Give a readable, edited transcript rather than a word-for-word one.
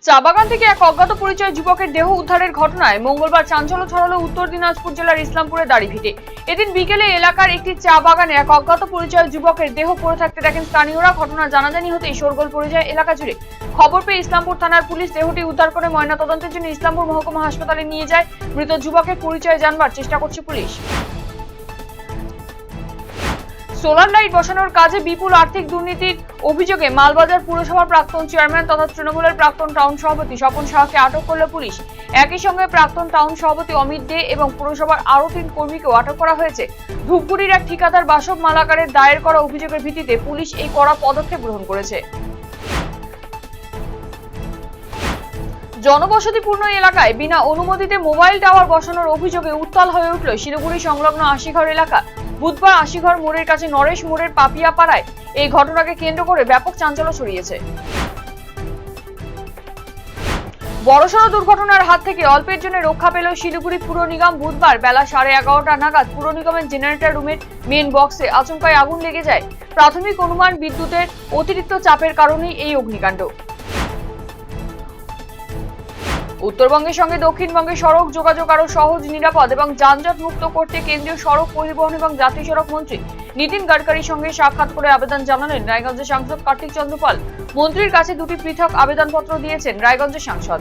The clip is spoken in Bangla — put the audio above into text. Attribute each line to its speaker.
Speaker 1: চা বাগান থেকে এক অজ্ঞাত পরিচয় যুবকের দেহ উদ্ধারের ঘটনায় মঙ্গলবার চাঞ্চল্য ছড়ালো উত্তর দিনাজপুর জেলার ইসলামপুরের দাড়িভিটে। এদিন বিকেলে এলাকার একটি চা বাগানে এক অজ্ঞাত পরিচয় যুবকের দেহ পড়ে থাকতে দেখেন স্থানীয়রা। ঘটনা জানাজানি হতেই শোরগোল পড়ে যায় এলাকা জুড়ে। খবর পেয়ে ইসলামপুর থানার পুলিশ দেহটি উদ্ধার করে ময়নাতদন্তের জন্য ইসলামপুর মহকুমা হাসপাতালে নিয়ে যায়। মৃত যুবকের পরিচয় জানবার চেষ্টা করছে পুলিশ। সোলার লাইট বসানোর কাজে বিপুল আর্থিক দুর্নীতির অভিযোগে মালবাজার পুরসভার প্রাক্তন চেয়ারম্যান তথা তৃণমূলের প্রাক্তন টাউন সভাপতি স্বপন সাহাকে আটক করল পুলিশ। একই সঙ্গে প্রাক্তন টাউন সভাপতি অমিত দে এবং পুরসভার আরও 3 কর্মীকেও আটক করা হয়েছে। ধূপগুড়ির এক ঠিকাদার বাসব মালাকারের দায়ের করা অভিযোগের ভিত্তিতে পুলিশ এই কড়া পদক্ষেপ গ্রহণ করেছে। জনবসতিপূর্ণ এলাকায় বিনা অনুমতিতে মোবাইল টাওয়ার বসানোর অভিযোগে উত্তাল হয়ে উঠল শিলিগুড়ি সংলগ্ন আশিঘর এলাকা। বুধবার আশিঘর মোড়ের কাছে নরেশ মোড়ের পাপিয়াপাড়ায় এই ঘটনাকে কেন্দ্র করে ব্যাপক চাঞ্চল্য ছড়িয়েছে। বড়সড় দুর্ঘটনার হাত থেকে অল্পের জন্য রক্ষা পেল শিলিগুড়ি পুর নিগম। বুধবার বেলা 11:30 নাগাদ পুর নিগমের জেনারেটর রুমের মেন বক্সে আচমকায় আগুন লেগে যায়। প্রাথমিক অনুমান বিদ্যুতের অতিরিক্ত চাপের কারণেই এই অগ্নিকাণ্ড। উত্তরবঙ্গের সঙ্গে দক্ষিণবঙ্গে সড়ক যোগাযোগ আরো সহজ, নিরাপদ এবং যানজট মুক্ত করতে কেন্দ্রীয় সড়ক পরিবহন এবং জাতীয় সড়ক মন্ত্রী নীতিন গাডকারির সঙ্গে সাক্ষাৎ করে আবেদন জানালেন রায়গঞ্জের সাংসদ কার্তিক চন্দ্র পাল। মন্ত্রীর কাছে 2টি পৃথক আবেদনপত্র দিয়েছেন রায়গঞ্জের সাংসদ।